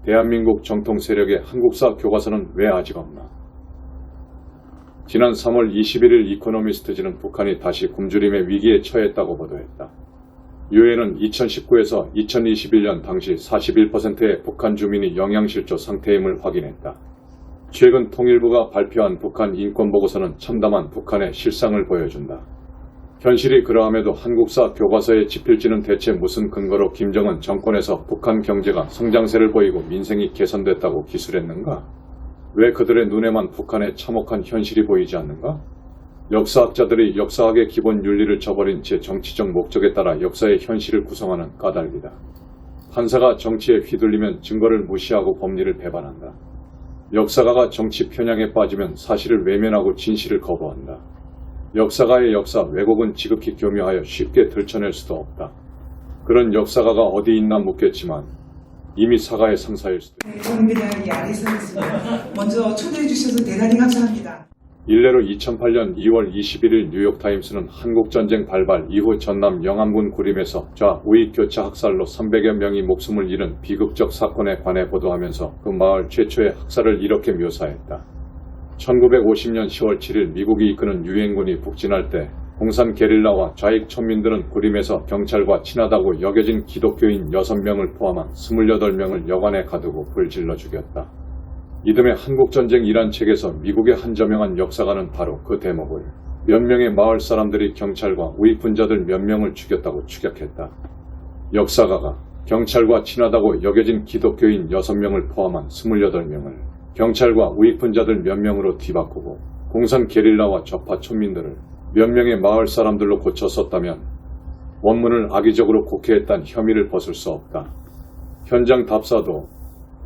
대한민국 정통 세력의 한국사 교과서는 왜 아직 없나? 지난 3월 21일 이코노미스트지는 북한이 다시 굶주림의 위기에 처했다고 보도했다. 유엔은 2019에서 2021년 당시 41%의 북한 주민이 영양실조 상태임을 확인했다. 최근 통일부가 발표한 북한 인권보고서는 참담한 북한의 실상을 보여준다. 현실이 그러함에도 한국사 교과서에 집필지는 대체 무슨 근거로 김정은 정권에서 북한 경제가 성장세를 보이고 민생이 개선됐다고 기술했는가? 왜 그들의 눈에만 북한의 참혹한 현실이 보이지 않는가? 역사학자들이 역사학의 기본 윤리를 저버린 채 정치적 목적에 따라 역사의 현실을 구성하는 까닭이다. 판사가 정치에 휘둘리면 증거를 무시하고 법리를 배반한다. 역사가가 정치 편향에 빠지면 사실을 외면하고 진실을 거부한다. 역사가의 역사 왜곡은 지극히 교묘하여 쉽게 들춰낼 수도 없다. 그런 역사가가 어디 있나 묻겠지만 이미 사가의 상사일 수도 있다. 저는 그냥 이 아래서 있습니다. 먼저 초대해 주셔서 대단히 감사합니다. 일례로 2008년 2월 21일 뉴욕타임스는 한국전쟁 발발 이후 전남 영암군 구림에서 좌우익교차 학살로 300여 명이 목숨을 잃은 비극적 사건에 관해 보도하면서 그 마을 최초의 학살을 이렇게 묘사했다. 1950년 10월 7일 미국이 이끄는 유엔군이 북진할 때 공산 게릴라와 좌익 천민들은 구림에서 경찰과 친하다고 여겨진 기독교인 6명을 포함한 28명을 여관에 가두고 불질러 죽였다. 이듬해 한국전쟁이란 책에서 미국의 한 저명한 역사가는 바로 그 대목을 몇 명의 마을 사람들이 경찰과 우익분자들 몇 명을 죽였다고 추격했다. 역사가가 경찰과 친하다고 여겨진 기독교인 6명을 포함한 28명을 경찰과 우익분자들 몇 명으로 뒤바꾸고 공산 게릴라와 좌파 촌민들을 몇 명의 마을 사람들로 고쳐 썼다면 원문을 악의적으로 곡해했단 혐의를 벗을 수 없다. 현장 답사도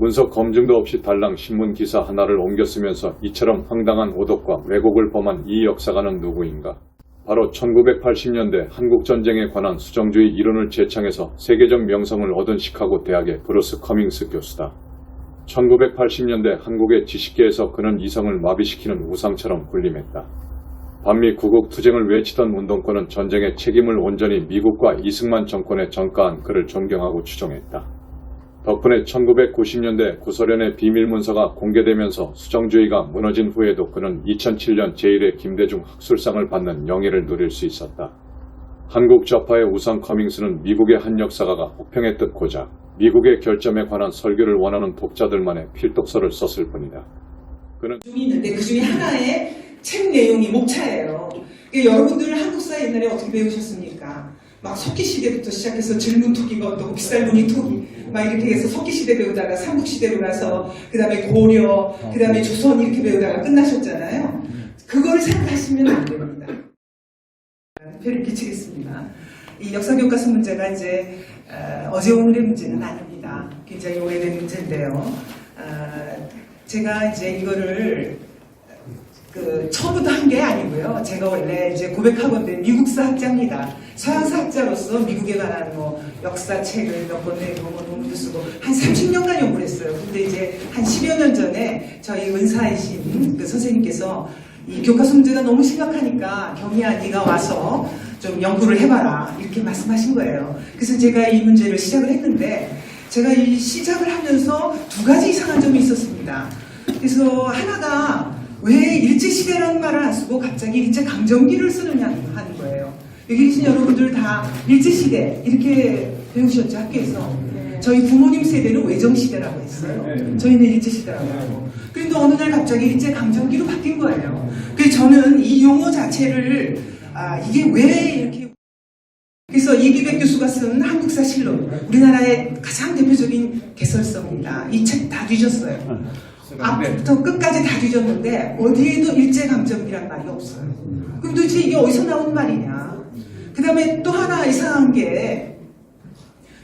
문서 검증도 없이 달랑 신문 기사 하나를 옮겨 쓰면서 이처럼 황당한 오독과 왜곡을 범한 이 역사가는 누구인가? 바로 1980년대 한국전쟁에 관한 수정주의 이론을 제창해서 세계적 명성을 얻은 시카고 대학의 브루스 커밍스 교수다. 1980년대 한국의 지식계에서 그는 이성을 마비시키는 우상처럼 군림했다. 반미 구국 투쟁을 외치던 운동권은 전쟁의 책임을 온전히 미국과 이승만 정권에 전가한 그를 존경하고 추종했다. 덕분에 1990년대 구소련의 비밀문서가 공개되면서 수정주의가 무너진 후에도 그는 2007년 제1회 김대중 학술상을 받는 영예를 누릴 수 있었다. 한국 좌파의 우상 커밍스는 미국의 한 역사가가 혹평의 뜻 고작 미국의 결점에 관한 설교를 원하는 독자들만의 필독서를 썼을 뿐이다. 그는 있는데 그 중에 하나의 책 내용이 목차예요. 여러분들 한국사 옛날에 어떻게 배우셨습니까? 막 석기시대부터 시작해서 질문토기가 어떻고 빗살무늬 토기 막 이렇게 해서 석기시대 배우다가 삼국시대로 가서 그 다음에 고려, 그 다음에 조선 이렇게 배우다가 끝나셨잖아요. 그걸 생각하시면 안 됩니다. 배를 끼치겠습니다. 이 역사교과서 문제가 이제 어제 오늘의 문제는 아닙니다. 굉장히 오래된 문제인데요. 제가 이제 이거를 처음부터 한 게 아니고요. 제가 원래 이제 고백하건대 미국사 학자입니다. 서양사 학자로서 미국에 관한 역사책을 몇 권 내고 논문도 쓰고 한 30년간 연구를 했어요. 근데 이제 한 10여 년 전에 저희 은사이신 그 선생님께서 이 교과서 문제가 너무 심각하니까 경희야 네가 와서 좀 연구를 해봐라 이렇게 말씀하신 거예요. 그래서 제가 이 문제를 시작을 했는데 제가 이 시작을 하면서 두 가지 이상한 점이 있었습니다. 그래서 하나가 왜 일제시대라는 말을 안 쓰고 갑자기 일제강점기를 쓰느냐 하는 거예요. 여기 계신 여러분들 다 일제시대 이렇게 배우셨죠 학교에서. 저희 부모님 세대는 외정시대라고 했어요. 저희는 일제시대라고 하고. 그런데 어느 날 갑자기 일제강점기로 바뀐 거예요. 그래서 저는 이 용어 자체를 이게 왜 이렇게 그래서 이기백 교수가 쓴 한국사실론 우리나라의 가장 대표적인 개설서입니다. 이 책 다 뒤졌어요. 앞부터 끝까지 다 뒤졌는데 어디에도 일제강점기란 말이 없어요. 그럼 도대체 이게 어디서 나온 말이냐. 그 다음에 또 하나 이상한 게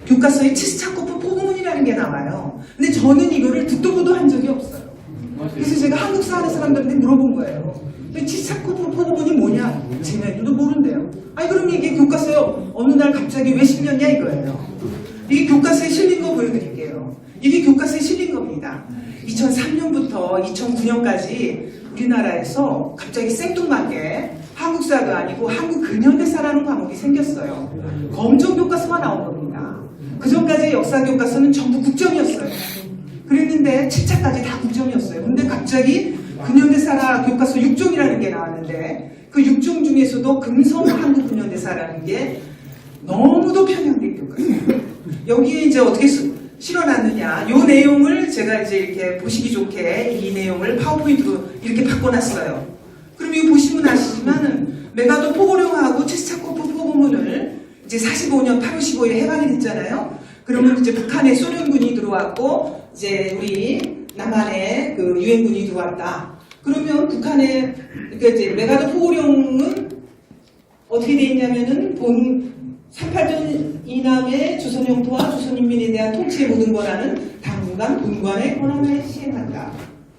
교과서에 치스차코프 포고문이라는 게 나와요. 근데 저는 이거를 듣도 보도 한 적이 없어요. 그래서 제가 한국사 하는 사람들한테 물어본 거예요. 치스차코프 포고문이 뭐냐? 쟤네들도 모른대요. 아니 그럼 이게 교과서에 어느 날 갑자기 왜 실렸냐 이거예요. 이게 교과서에 실린 거 보여드릴게요. 이게 교과서에 실린 겁니다. 2003년부터 2009년까지 우리나라에서 갑자기 생뚱맞게 한국사가 아니고 한국 근현대사라는 과목이 생겼어요. 검정 교과서가 나온 겁니다. 그 전까지 역사 교과서는 전부 국정이었어요. 그런데 7차까지 다 9점이었어요. 근데 갑자기 근현대사라 교과서 6종이라는 게 나왔는데 그 6종 중에서도 금성 한국 근현대사라는 게 너무도 편향된 교과서예요. 여기에 이제 어떻게 실어놨느냐. 이 내용을 제가 이제 이렇게 보시기 좋게 이 내용을 파워포인트로 이렇게 바꿔놨어요. 그럼 이거 보시면 아시지만은 메가더 포고령하고 체스차코프 포고문을 이제 45년 8월 15일에 해방이 됐잖아요. 그러면 이제 북한에 소련군이 들어왔고 이제 우리 남한에 그 유엔군이 들어왔다. 그러면 북한에 그러니까 이제 메가더 포고령은 어떻게 돼 있냐면은 본 38전 이남의 조선 영토와 조선 인민에 대한 통치의 모든 권한은 당분간 본관의 권한을 시행한다.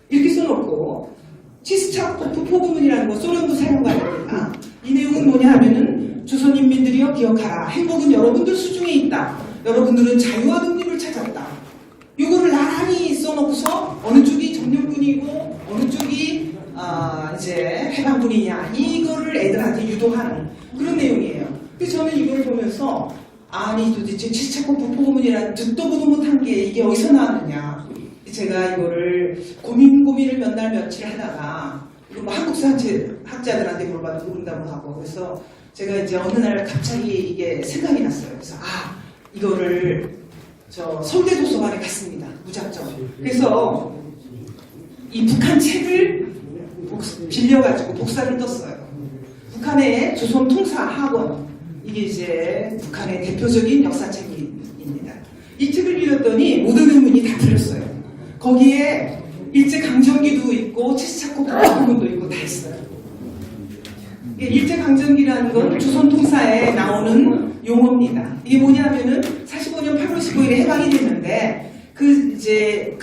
이렇게 써놓고 치스차코프 포고문이라는 거 소련부 사령관입니다. 이 내용은 뭐냐 하면은 조선 인민들이여 기억하라. 행복은 여러분들 수중에 있다. 여러분들은 자유와 독립을 찾았다. 이거를 나란히 써놓고서 어느 쪽이 점령군이고 어느 쪽이 이제 해방군이냐 이거를 애들한테 유도하는 그런 내용이에요. 그래서 저는 이걸 보면서 아니 도대체 치스차코프 포고문이라는 듣도 보도 못한 게 이게 어디서 나왔느냐. 제가 이거를 고민을 몇 날 며칠 하다가 이거 뭐 한국사 학자들한테 물어봐도 모른다고 하고 그래서 제가 이제 어느 날 갑자기 이게 생각이 났어요. 그래서 이거를 저 서울대 도서관에 갔습니다. 무작정. 그래서 이 북한 책을 빌려가지고 복사를 떴어요. 북한의 조선 통사 학원 이게 이제 북한의 대표적인 역사책입니다. 이 책을 빌렸더니 모든 의문이 다 틀렸어요. 거기에 일제강점기도 있고 치스차코프 포고문도 있고 다 있어요. 일제강점기라는 건 조선 통사에 나오는 용어입니다. 이게 뭐냐면은 45년 8월 15일에 해방이 됐는데 그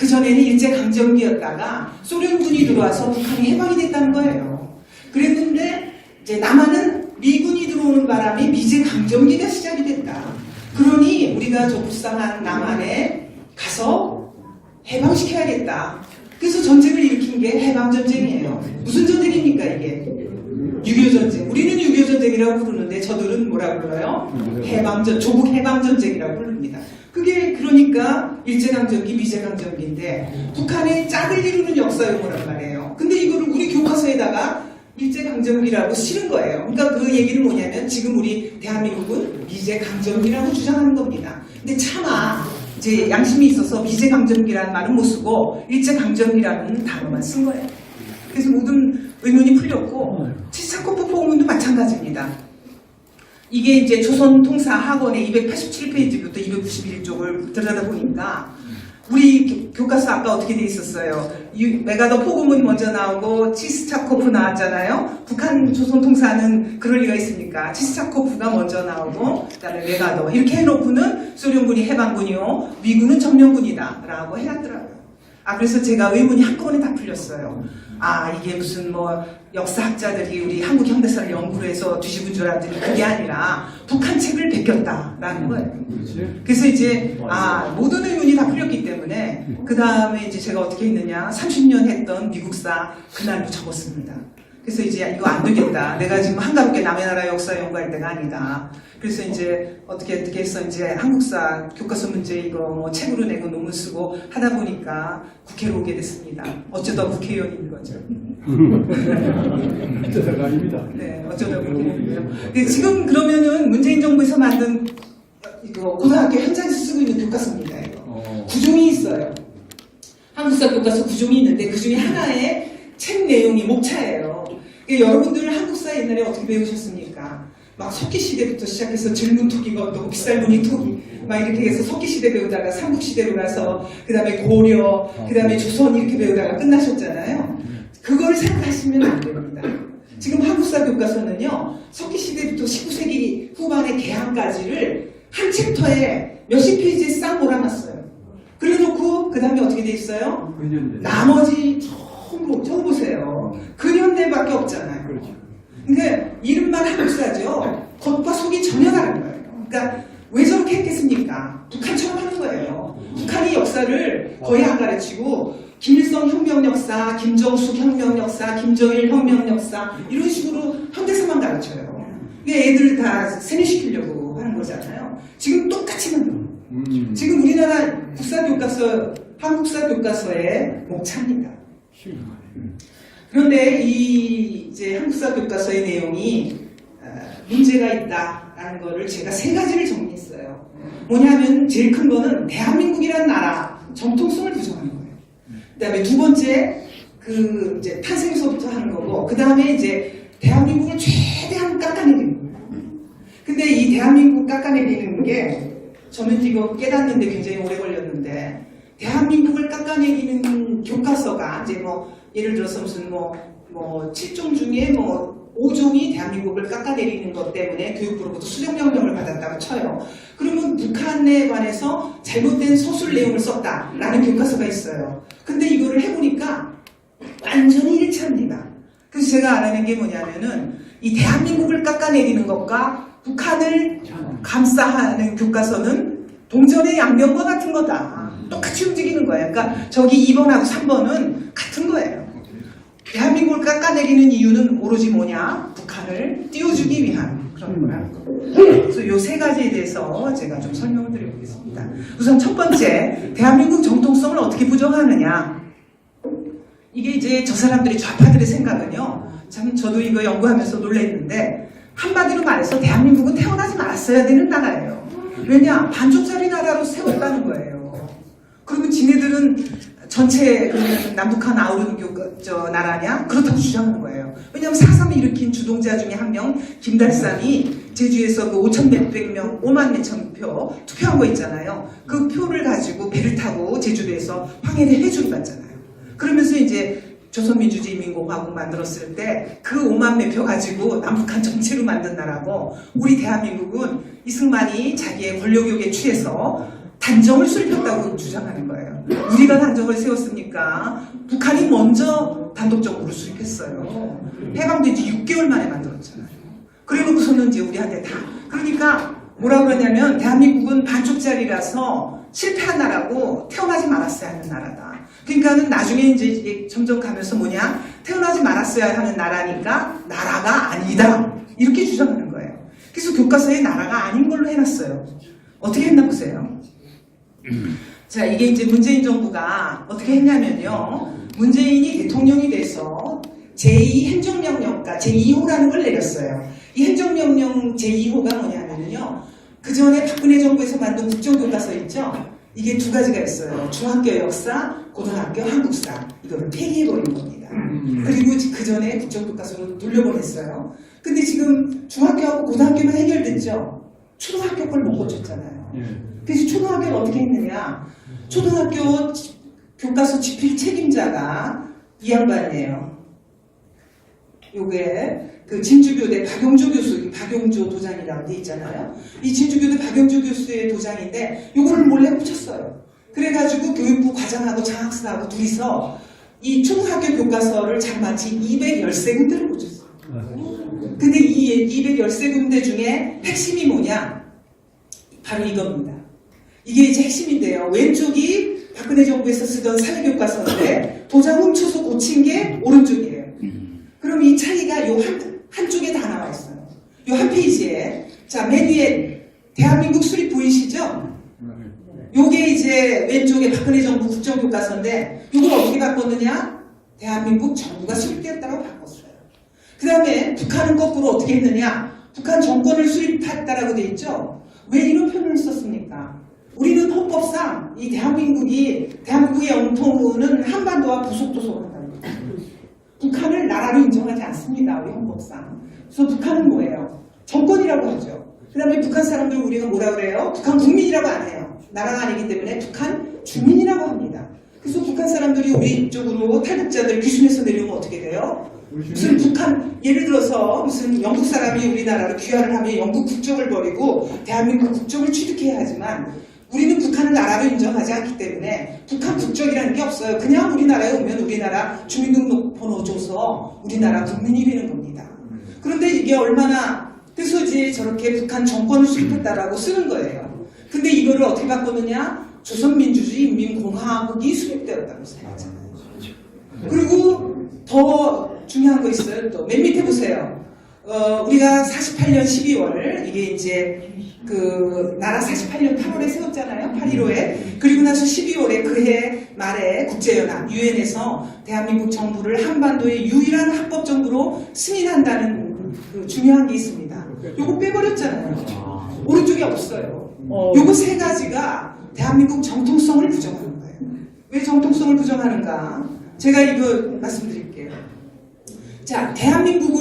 전에는 일제강점기였다가 소련군이 들어와서 북한이 해방이 됐다는 거예요. 그랬는데 이제 남한은 미군이 들어오는 바람에 미제강점기가 시작이 됐다. 그러니 우리가 저 불쌍한 남한에 가서 해방시켜야겠다. 그래서 전쟁을 일으킨 게 해방전쟁이에요. 무슨 전쟁입니까 이게? 6.25전쟁. 우리는 6.25전쟁이라고 부르는데 저들은 뭐라고 불러요? 조국 해방전쟁이라고 부릅니다. 그게 그러니까 일제강점기, 미제강점기인데 북한의 짝을 이루는 역사 용어란 말이에요. 근데 이거를 우리 교과서에다가 일제강점기라고 실은 거예요. 그러니까 그 얘기는 뭐냐면 지금 우리 대한민국은 미제강점기라고 주장하는 겁니다. 근데 차마 이제 양심이 있어서 미제강점기라는 말은 못 쓰고 일제강점기라는 단어만 쓴 거예요. 그래서 모든 의문이 풀렸고 치스차코프 포고문도 마찬가지입니다. 이게 이제 조선 통사 학원의 287페이지부터 291쪽을 들여다보니까 우리 교과서 아까 어떻게 돼 있었어요? 메가더 포고문 먼저 나오고 치스차코프 나왔잖아요. 북한 조선 통사는 그럴 리가 있습니까? 치스차코프가 먼저 나오고 그다음에 메가더 이렇게 해놓고는 소련군이 해방군이요 미군은 점령군이다 라고 해놨더라고요. 그래서 제가 의문이 한꺼번에 다 풀렸어요. 이게 무슨 뭐 역사학자들이 우리 한국 현대사를 연구를 해서 뒤집은 줄 알았더니 그게 아니라 북한 책을 베꼈다라는 거예요. 그래서 이제 모든 의문이 다 풀렸기 때문에 그 다음에 이제 제가 어떻게 했느냐 30년 했던 미국사 그날도 적었습니다. 그래서 이제 이거 안 되겠다. 내가 지금 한가롭게 남의 나라 역사 연구할 때가 아니다. 그래서 이제 어떻게 해서 이제 한국사 교과서 문제 이거 뭐 책으로 내고 논문 쓰고 하다 보니까 국회로 오게 됐습니다. 어쩌다 국회의원인 거죠. 어쩌다가 아닙니다. 네, 어쩌다 국회의원입니다. 지금 그러면은 문재인 정부에서 만든 이거 고등학교 현장에서 쓰고 있는 교과서입니다. 이거. 구종이 있어요. 한국사 교과서 구종이 있는데 그 중에 하나의 책 내용이 목차예요. 여러분들 한국사 옛날에 어떻게 배우셨습니까? 막 석기시대부터 시작해서 질문토기가 어떻고 빗살무늬토기 막 이렇게 해서 석기시대 배우다가 삼국시대로 가서 그 다음에 고려 그 다음에 조선 이렇게 배우다가 끝나셨잖아요. 그걸 생각하시면 안 됩니다. 지금 한국사 교과서는요 석기시대부터 19세기 후반의 개항까지를 한 챕터에 몇십 페이지에 싹 몰아놨어요. 그래놓고 그 다음에 어떻게 돼 있어요? 나머지 처음 보세요. 근현대밖에 없잖아요. 그렇죠. 그러니까 이름만 한국사죠. 겉과 속이 전혀 다른 거예요. 그러니까 왜 저렇게 했겠습니까? 북한처럼 하는 거예요. 북한이 역사를 거의 안 가르치고 김일성 혁명 역사, 김정숙 혁명 역사, 김정일 혁명 역사 이런 식으로 현대사만 가르쳐요. 그러니까 애들 다 세뇌시키려고 하는 거잖아요. 지금 똑같이 만들어요. 지금 우리나라 국사교과서 한국사 교과서의 목차입니다. 그런데 이 이제 한국사 교과서의 내용이 문제가 있다라는 거를 제가 세 가지를 정리했어요. 뭐냐면 제일 큰 거는 대한민국이라는 나라 정통성을 부정하는 거예요. 그다음에 두 번째 그 이제 탄생서부터 하는 거고, 그 다음에 이제 대한민국을 최대한 깎아내리는 거예요. 근데 이 대한민국 깎아내리는 게 저는 이거 깨닫는데 굉장히 오래 걸렸는데, 대한민국을 깎아내리는 교과서가 이제 뭐 예를 들어서 무슨 뭐 7종 중에 뭐 5종이 대한민국을 깎아내리는 것 때문에 교육부로부터 수정명령을 받았다고 쳐요. 그러면 북한에 관해서 잘못된 서술 내용을 썼다라는 교과서가 있어요. 근데 이거를 해보니까 완전히 일치합니다. 그래서 제가 알아낸 게 뭐냐면은 이 대한민국을 깎아내리는 것과 북한을 감싸하는 교과서는 동전의 양면과 같은 거다. 똑같이 움직이는 거예요. 그러니까 저기 2번하고 3번은 같은 거예요. 대한민국을 깎아내리는 이유는 오로지 뭐냐? 북한을 띄워주기 위한 그런 거라는 거. 그래서 이 세 가지에 대해서 제가 좀 설명을 드려보겠습니다. 우선 첫 번째, 대한민국 정통성을 어떻게 부정하느냐. 이게 이제 저 사람들이 좌파들의 생각은요. 참 저도 이거 연구하면서 놀랐는데, 한마디로 말해서 대한민국은 태어나지 말았어야 되는 나라예요. 왜냐? 반쪽짜리 나라로 세웠다는 거예요. 그러면 지네들은 전체 남북한 아우르는 나라냐? 그렇다고 주장하는 거예요. 왜냐하면 4.3을 일으킨 주동자 중에 한 명, 김달삼이 제주에서 그 5천 몇백 명, 5만 몇천 표 투표한 거 있잖아요. 그 표를 가지고 배를 타고 제주도에서 황해를 해주고 갔잖아요. 그러면서 이제 조선민주주의인민공화국 만들었을 때 그 5만 몇 표 가지고 남북한 전체로 만든 나라고, 우리 대한민국은 이승만이 자기의 권력욕에 취해서 단정을 수립했다고 주장하는 거예요. 우리가 단정을 세웠으니까 북한이 먼저 단독적으로 수립했어요. 해방도 이제 6개월 만에 만들었잖아요. 그래놓고서는 이제 우리한테 다. 그러니까 뭐라 그러냐면 대한민국은 반쪽짜리라서 실패한 나라고 태어나지 말았어야 하는 나라다. 그러니까는 나중에 이제 점점 가면서 뭐냐? 태어나지 말았어야 하는 나라니까 나라가 아니다. 이렇게 주장하는 거예요. 그래서 교과서에 나라가 아닌 걸로 해놨어요. 어떻게 했나 보세요. 자, 이게 이제 문재인 정부가 어떻게 했냐면요. 문재인이 대통령이 돼서 제2행정명령가 제2호라는 걸 내렸어요. 이 행정명령 제2호가 뭐냐면요. 그 전에 박근혜 정부에서 만든 국정교과서 있죠. 이게 두 가지가 있어요. 중학교 역사, 고등학교 한국사. 이거를 폐기해버린 겁니다. 그리고 그 전에 국정교과서로 돌려보냈어요. 근데 지금 중학교하고 고등학교만 해결됐죠. 초등학교 걸 못 고쳤잖아요. 그래서 초등학교는 어떻게 했느냐. 초등학교 교과서 집필 책임자가 이 양반이에요. 요게 그 진주교대 박용조 교수, 박용조 도장이라고 돼 있잖아요. 이 진주교대 박용조 교수의 도장인데 요거를 몰래 훔쳤어요. 그래가지고 교육부 과장하고 장학사하고 둘이서 이 초등학교 교과서를 장마치 213군데를 고쳤어요. 근데 이 213군데 중에 핵심이 뭐냐? 바로 이겁니다. 이게 이제 핵심인데요. 왼쪽이 박근혜 정부에서 쓰던 사회교과서인데 도장 훔쳐서 고친 게 오른쪽이에요. 그럼 이 차이가 요 한쪽에 다 나와 있어요. 요 한 페이지에. 자, 맨 위에 대한민국 수립 보이시죠? 요게 이제 왼쪽에 박근혜 정부 국정교과서인데 요걸 어떻게 바꿨느냐? 대한민국 정부가 수립되었다고 바꿨어요. 그 다음에 북한은 거꾸로 어떻게 했느냐? 북한 정권을 수립했다라고 돼 있죠? 왜 이런 표현을 썼습니까? 우리는 헌법상 이 대한민국의 영토는 한반도와 부속도서로 한답니다. 북한을 나라로 인정하지 않습니다. 우리 헌법상. 그래서 북한은 뭐예요? 정권이라고 하죠. 그 다음에 북한 사람들 우리가 뭐라 그래요? 북한 국민이라고 안 해요. 나라가 아니기 때문에 북한 주민이라고 합니다. 그래서 북한 사람들이 우리 쪽으로 탈북자들 귀순해서 내려오면 어떻게 돼요? 무슨 북한, 예를 들어서 무슨 영국 사람이 우리나라로 귀화를 하면 영국 국적을 버리고 대한민국 국적을 취득해야 하지만 우리는 북한을 나라로 인정하지 않기 때문에 북한 국적이라는 게 없어요. 그냥 우리나라에 오면 우리나라 주민등록번호 줘서 우리나라 국민이 되는 겁니다. 그런데 이게 얼마나, 그래서 이제 저렇게 북한 정권을 수립했다라고 쓰는 거예요. 근데 이거를 어떻게 바꿨느냐? 조선민주주의인민공화국이 수립되었다고 생각하잖아요. 그리고 더 중요한 거 있어요. 또 맨 밑에 보세요. 우리가 48년 12월, 이게 이제 그 나라 48년 8월에 세웠잖아요. 8.15에. 그리고 나서 12월에 그해 말에 국제연합, 유엔에서 대한민국 정부를 한반도의 유일한 합법 정부로 승인한다는 그 중요한 게 있습니다. 요거 빼버렸잖아요. 오른쪽에 없어요. 요거 세 가지가 대한민국 정통성을 부정하는 거예요. 왜 정통성을 부정하는가? 제가 이거 말씀드릴게요. 자, 대한민국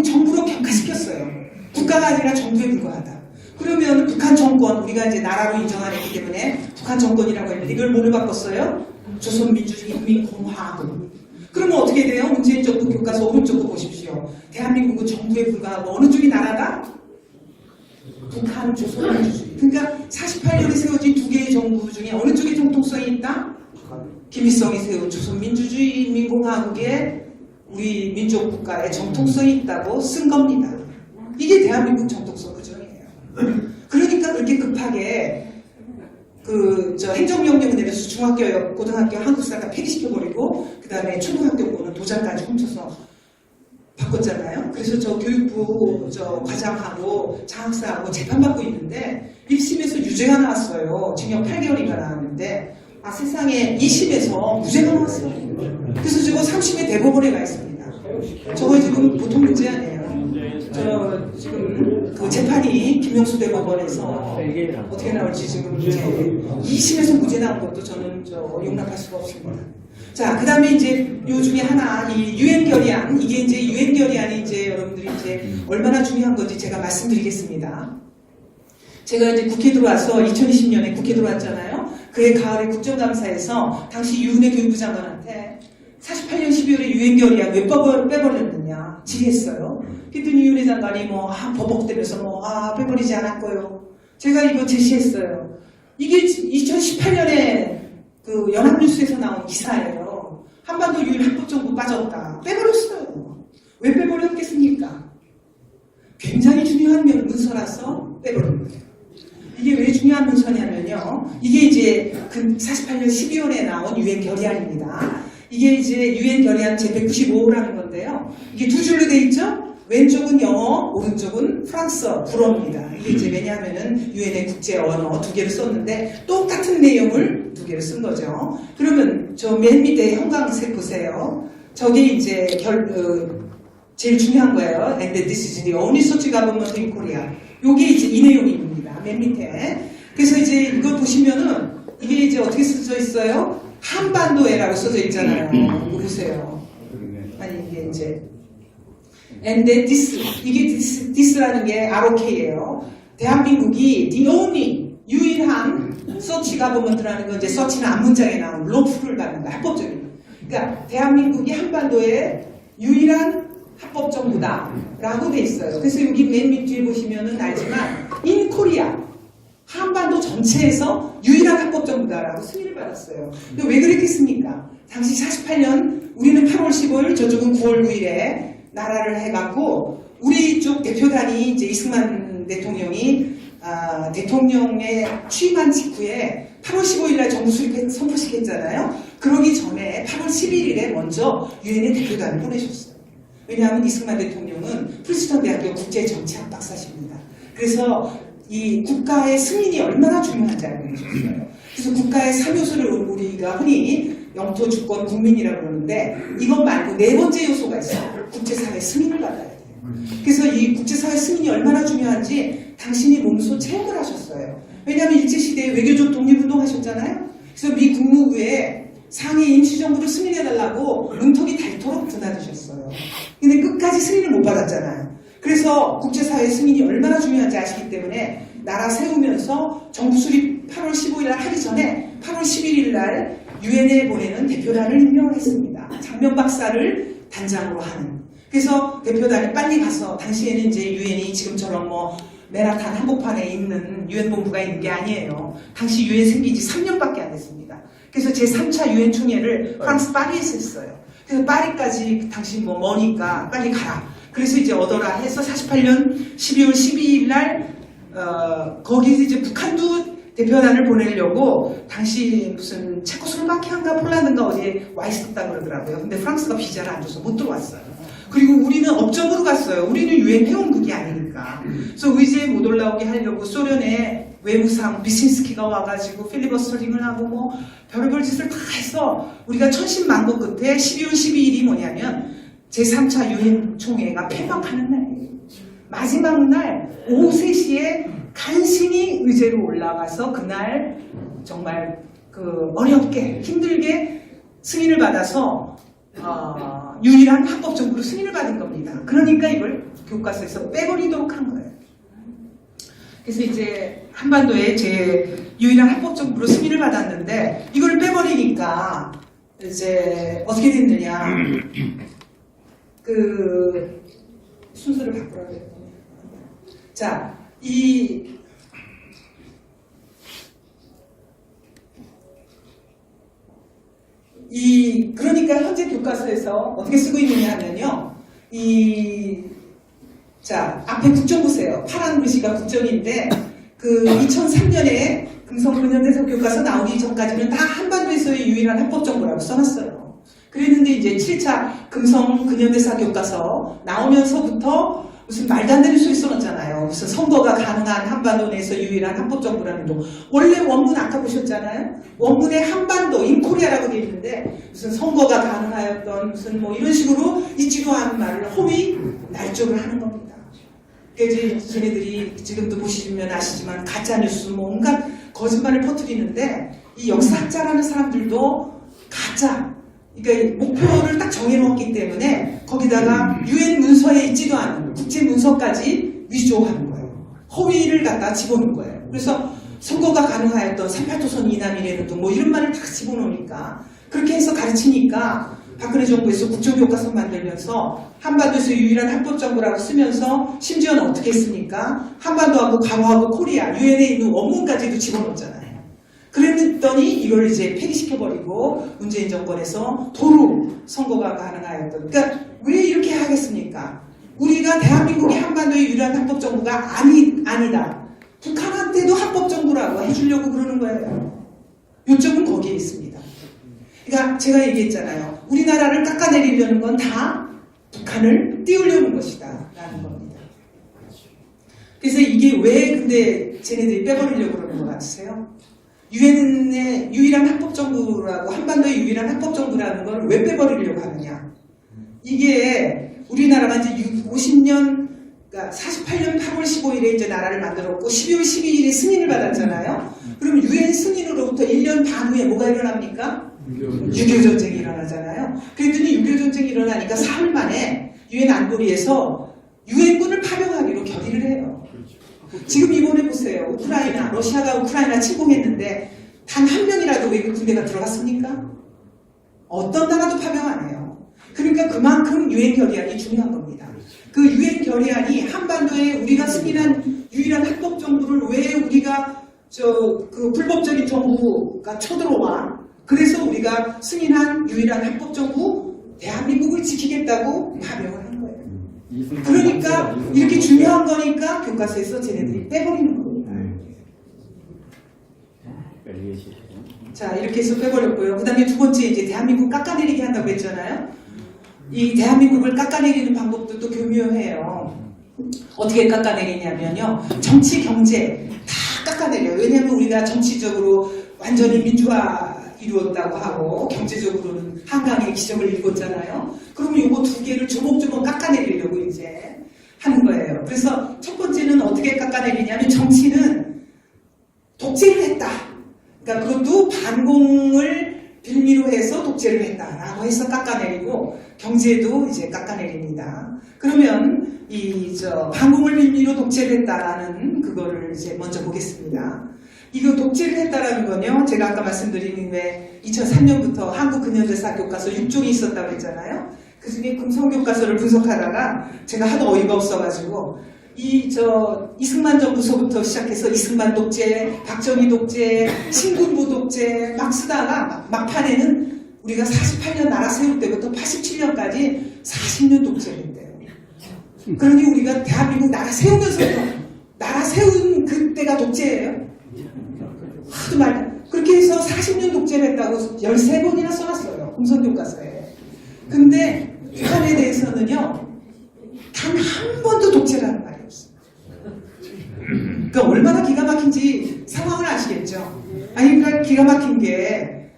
정부로 격화시켰어요. 국가가 아니라 정부에 불과하다. 그러면 북한 정권, 우리가 이제 나라로 인정 안 했기 때문에 북한 정권이라고 했는데 이걸 뭘로 바꿨어요? 조선민주주의인민공화국. 그러면 어떻게 돼요? 문재인 정부 교과서 오른쪽 거 보십시오. 대한민국은 정부에 불과하고 어느 쪽이 나라다? 북한 조선민주주의. 그러니까 48년에 세워진 두 개의 정부 중에 어느 쪽에 정통성이 있다? 김일성이 세운 조선민주주의인민공화국에 우리 민족국가의 정통성이 있다고 쓴 겁니다. 이게 대한민국 정통성 부정이에요. 그러니까 그렇게 급하게 행정명령을 내려서 중학교, 고등학교 한국사가 폐기시켜버리고 그 다음에 초등학교부는 도장까지 훔쳐서 바꿨잖아요. 그래서 저 교육부 과장하고 장학사하고 재판받고 있는데 1심에서 유죄가 나왔어요. 징역 8개월인가 나왔는데 세상에 2심에서 무죄가 나왔어요. 그래서 저거 3심에 대법원에 가 있습니다. 저거 지금 보통 문제 아니에요. 지금 그 재판이 김영수 대법원에서 어떻게 나올지 지금 2심에서 무죄 나온 것도 저는 용납할 수가 없습니다. 자, 그 다음에 이제 요 중에 하나, 이 유엔 결의안, 이게 이제 유엔 결의안이 이제 여러분들이 이제 얼마나 중요한 건지 제가 말씀드리겠습니다. 제가 이제 국회 들어와서 2020년에 국회 들어왔잖아요. 그해 가을에 국정감사에서 당시 유은혜 교육부 장관한테 48년 12월에 유엔 결의안 왜 빼버렸느냐 질의했어요. 그랬더니 유은혜 장관이 버벅대면서 빼버리지 않았고요. 제가 이거 제시했어요. 이게 2018년에 그 연합뉴스에서 나온 기사예요. 한반도 유일 합법정부 빠졌다. 빼버렸어요. 왜 빼버렸겠습니까? 굉장히 중요한 문서라서 빼버린 거예요. 이게 왜 중요한 문서냐면요. 이게 이제 그 48년 12월에 나온 유엔 결의안입니다. 이게 이제 유엔 결의안 제195호라는 건데요. 이게 두 줄로 돼 있죠? 왼쪽은 영어, 오른쪽은 프랑스어, 불어입니다. 이게 이제 왜냐하면은 유엔의 국제 언어 두 개를 썼는데 똑같은 내용을 두 개를 쓴 거죠. 그러면 저 맨 밑에 형광색 보세요. 저게 이제 제일 중요한 거예요. And this is the only such government in Korea. 요게 이제 이 내용입니다. 맨 밑에. 그래서 이제 이거 보시면은 이게 이제 어떻게 써져 있어요? 한반도에라고 써져 있잖아요. 이거 보세요. 아니 이게 이제 And this, 이게 this라는 게 ROK예요. 대한민국이 the only 유일한 such government라는 건 이제 such는 앞문장에 나온 lawful을 받는 거야. 합법적인. 그러니까 대한민국이 한반도의 유일한 합법 정부다라고 돼 있어요. 그래서 여기 맨 밑 뒤에 보시면은 알지만 in Korea 한반도 전체에서 유일한 합법 정부다라고 승인을 받았어요. 근데 왜 그랬겠습니까? 당시 48년 우리는 8월 15일 저쪽은 9월 9일에 나라를 해갖고 우리 쪽 대표단이 이제 이승만 대통령이 대통령에 취임한 직후에 8월 15일 날 정부 수립 선포식했잖아요. 그러기 전에 8월 11일에 먼저 유엔의 대표단을 보내셨어요. 왜냐하면 이승만 대통령은 프린스턴 대학교 국제정치학 박사십니다. 그래서 이 국가의 승인이 얼마나 중요한지 알고 계셨어요. 그래서 국가의 3요소를 우리가 흔히 영토, 주권, 국민이라고 그러는데 이것 말고 네 번째 요소가 있어요. 국제사회 승인을 받아야 돼요. 그래서 이 국제사회 승인이 얼마나 중요한지 당신이 몸소 체험을 하셨어요. 왜냐하면 일제시대에 외교적 독립운동 하셨잖아요. 그래서 미 국무부에 상해 임시정부를 승인해달라고 문턱이 닳도록 드나드셨어요. 근데 끝까지 승인을 못 받았잖아요. 그래서 국제사회 승인이 얼마나 중요한지 아시기 때문에 나라 세우면서 정부 수립 8월 15일 날 하기 전에 8월 11일 날 유엔에 보내는 대표단을 임명을 했습니다. 장면 박사를 단장으로 하는. 그래서 대표단이 빨리 가서 당시에는 이제 유엔이 지금처럼 맨하탄 한복판에 있는 유엔 본부가 있는 게 아니에요. 당시 유엔 생긴 지 3년밖에 안 됐습니다. 그래서 제3차 유엔 총회를 프랑스 파리에서 했어요. 그래서 파리까지 당신 머니까 빨리 가라. 그래서 이제 얻어라 해서 48년 12월 12일 날 거기서 이제 북한도 대표단을 보내려고 당시 무슨 체코슬로바키아인가 폴란드인가 어디에 와 있었다 그러더라고요. 근데 프랑스가 비자를 안 줘서 못 들어왔어요. 그리고 우리는 업적으로 갔어요. 우리는 유엔 회원국이 아니니까. 그래서 의제에 못 올라오게 하려고 소련의 외무상 비신스키가 와가지고 필리버스터링을 하고 뭐 별의별 짓을 다 해서 우리가 천신만고 끝에 12월 12일이 뭐냐면 제3차 유엔 총회가 폐막하는 날이에요. 마지막 날 오후 3시에 간신히 의제로 올라가서 그날 정말 어렵게 힘들게 승인을 받아서 유일한 합법적으로 승인을 받은 겁니다. 그러니까 이걸 교과서에서 빼버리도록 한 거예요. 그래서 이제 한반도에 제 유일한 합법적으로 승인을 받았는데 이걸 빼버리니까 이제 어떻게 됐느냐. 순서를 바꾸라고 했더니. 자, 그러니까 현재 교과서에서 어떻게 쓰고 있느냐 하면요. 자, 앞에 국정 보세요. 파란 글씨가 국정인데, 2003년에 금성근현대사 교과서 나오기 전까지는 다 한반도에서의 유일한 합법정보라고 써놨어요. 그랬는데 이제 7차 금성근현대사 교과서 나오면서부터 무슨 말도 안 되는 소리 써놨잖아요. 무슨 선거가 가능한 한반도 내에서 유일한 합법정보라는 거. 원래 원문 아까 보셨잖아요. 원문에 한반도, 인코리아라고 되어 있는데 무슨 선거가 가능하였던 무슨 뭐 이런 식으로 있지도 않은 말을 허위 날조를 하는 겁니다. 그러니까 이제 쟤네들이 지금도 보시면 아시지만 가짜뉴스 뭐 온갖 거짓말을 퍼뜨리는데 이 역사학자라는 사람들도 가짜, 그러니까 목표를 딱 정해놓았기 때문에 거기다가 유엔 문서에 있지도 않은 국제 문서까지 위조하는 거예요. 허위를 갖다 집어넣은 거예요. 그래서 선거가 가능하였던 38도선 이남이라는 등 뭐 이런 말을 다 집어넣으니까 그렇게 해서 가르치니까 박근혜 정부에서 국정교과서 만들면서 한반도에서 유일한 합법정보라고 쓰면서 심지어는 어떻게 했습니까? 한반도하고 강화하고 코리아, 유엔에 있는 원문까지도 집어넣었잖아요. 그랬더니 이걸 이제 폐기시켜버리고 문재인 정권에서 도로 선거가 가능하였던. 그러니까 왜 이렇게 하겠습니까? 우리가 대한민국이 한반도의 유일한 합법정부가 아니다. 북한한테도 합법정부라고 해주려고 그러는 거예요. 요점은 거기에 있습니다. 그러니까 제가 얘기했잖아요. 우리나라를 깎아내리려는 건 다 북한을 띄우려는 것이다 라는 겁니다. 그래서 이게 왜 근데 쟤네들이 빼버리려고 그러는 것 같으세요? 유엔의 유일한 합법정부라고 한반도의 유일한 합법정부라는 걸 왜 빼버리려고 하느냐. 이게 우리나라가 이제 50년 그러니까 48년 8월 15일에 이제 나라를 만들었고 12월 12일에 승인을 받았잖아요. 그러면 유엔 승인으로부터 1년 반 후에 뭐가 일어납니까? 6.25 전쟁이 일어나잖아요. 그랬더니 6.25 전쟁이 일어나니까 사흘 만에 유엔 안보리에서 유엔군을 파병하기로 결의를 해요. 지금 이번에 보세요. 우크라이나, 러시아가 우크라이나 침공했는데 단 한 명이라도 외국 군대가 들어갔습니까? 어떤 나라도 파병 안 해요. 그러니까 그만큼 유엔 결의안이 중요한 겁니다. 그 유엔 결의안이 한반도에 우리가 승인한 유일한 합법 정부를 왜 우리가 그 불법적인 정부가 쳐들어와? 그래서 우리가 승인한 유일한 합법 정부 대한민국을 지키겠다고 파병을 한 거예요. 그러니까 이렇게 중요한 거니까 교과서에서 쟤네들이 빼버리는 겁니다. 자, 이렇게 해서 빼버렸고요. 그 다음에 두 번째 이제 대한민국 깎아내리게 한다고 했잖아요. 이 대한민국을 깎아내리는 방법도 또 교묘해요. 어떻게 깎아내리냐면요. 정치, 경제 다 깎아내려요. 왜냐하면 우리가 정치적으로 완전히 민주화 이루었다고 하고 경제적으로는 한강의 기적을 이뤘잖아요. 그러면 이거 두 개를 조목조목 깎아내리려고 이제 하는 거예요. 그래서 첫 번째는 어떻게 깎아내리냐면 정치는 독재를 했다. 그러니까 그것도 반공을 빌미로 해서 독재를 했다라고 해서 깎아내리고 경제도 이제 깎아내립니다. 그러면 반공을 빌미로 독재를 했다라는 그거를 이제 먼저 보겠습니다. 이거 독재를 했다라는 건요. 제가 아까 말씀드린 왜 2003년부터 한국 근현대사 교과서 6종이 있었다고 했잖아요. 그 중에 금성교과서를 분석하다가 제가 하도 어이가 없어가지고 이승만 정부서부터 시작해서 이승만 독재, 박정희 독재, 신군부 독재 막 쓰다가 막판에는 우리가 48년 나라 세울 때부터 87년까지 40년 독재를 했대요. 그러니 우리가 대한민국 나라 세우면서부터 나라 세운 그때가 독재예요. 하도 말 그렇게 해서 40년 독재를 했다고 13번이나 써놨어요. 금성교과서에. 근데 북한에 대해서는요, 단 한 번도 독재라는 말이 없어요. 그러니까 얼마나 기가 막힌지 상황을 아시겠죠? 아니, 그러니까 기가 막힌 게,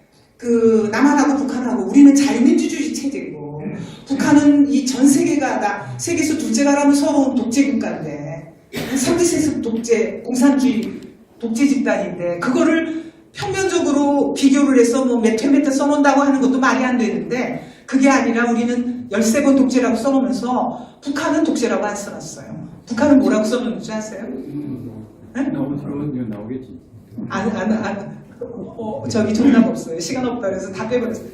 남한하고 북한하고 우리는 자유민주주의 체제고, 북한은 이 전 세계가 다 세계에서 둘째가라면 서러운 독재 국가인데, 3대 세습 독재, 공산주의 독재 집단인데, 그거를 평면적으로 비교를 해서 뭐 몇 회 몇 회 써놓는다고 하는 것도 말이 안 되는데, 그게 아니라 우리는 13번 독재라고 써놓으면서 북한은 독재라고 안 써놨어요. 북한은 뭐라고 써놓는지 아세요? 네? 나오겠지. 저기 정답 없어요. 시간 없다 그래서 다 빼버렸어요.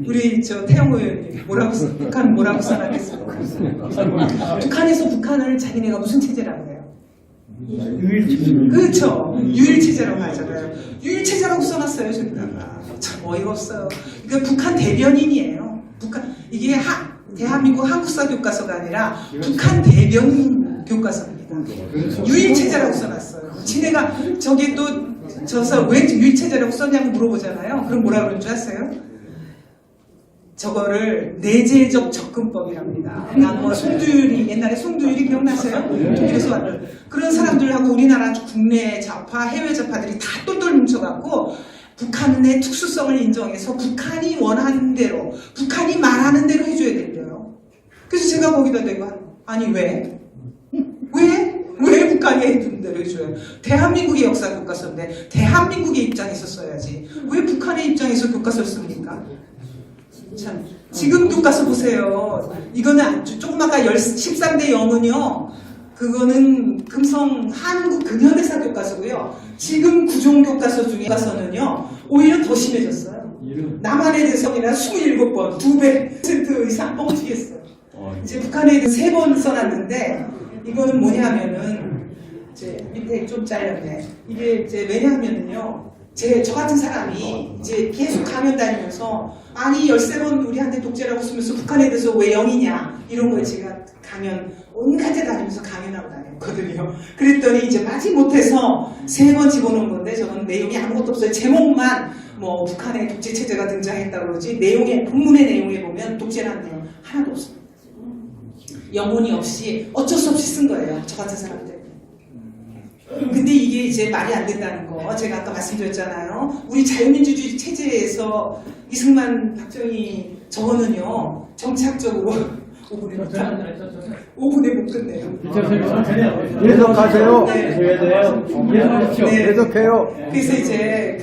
우리 태영 의원님 북한은 뭐라고 써놨겠어요? 북한에서 북한을 자기네가 무슨 체제라고 해요? 그렇죠. 유일체제라고 하잖아요. 유일체제라고 써놨어요. 저기다가. 참 어이가 없어요. 그러니까 북한 대변인이에요. 이게 대한민국 한국사 교과서가 아니라 북한 대변인 교과서입니다. 유일체제라고 써놨어요. 지네가 저게 또 왜 유일체제라고 썼냐고 물어보잖아요. 그럼 뭐라 그러는 줄 아세요? 저거를 내재적 접근법이랍니다. 뭐 송두율이 옛날에 송두율이 기억나세요? 독일에서 왔던 그런 사람들하고 우리나라 국내 좌파, 해외 좌파들이 다 똘똘 뭉쳐갖고 북한의 특수성을 인정해서 북한이 원하는 대로, 북한이 말하는 대로 해줘야 된대요. 그래서 제가 거기다 대고 아니 왜? 왜 북한이 해준 대로 해줘요? 대한민국의 역사 교과서인데 대한민국의 입장에서 써야지. 왜 북한의 입장에서 교과서를 씁니까? 참, 지금 교과서 보세요. 이거는 조금 아까 13대 0은요. 그거는 금성 한국 근현대사 교과서고요. 지금 구종 교과서 중에 교과서는요. 오히려 더 심해졌어요. 남한에 대해서는 27번, 2배 이상 뻥튀기했어요. 이제 북한에 대해서 3번 써놨는데 이거는 뭐냐면은 이제 밑에 좀 잘렸네. 이게 이제 왜냐하면은요. 저 같은 사람이 이제 계속 강연 다니면서 아니 13번 우리한테 독재라고 쓰면서 북한에 대해서 왜 0이냐 이런 걸 제가 강연 온갖 데 다니면서 강연하고 다녔거든요. 그랬더니 이제 마지못해서 3번 집어넣은 건데 저는 내용이 아무것도 없어요. 제목만 뭐 북한의 독재 체제가 등장했다고 그러지 본문의 내용에 보면 독재라는 내용 하나도 없습니다. 영혼이 없이 어쩔 수 없이 쓴 거예요. 저 같은 사람들. 근데 이게 이제 말이 안 된다는 거 제가 아까 말씀드렸잖아요. 우리 자유민주주의 체제에서 이승만, 박정희 저거는요 정착적으로 5분에 못 끝내요. 계속하세요. 네. 계속해요. 그래서 이제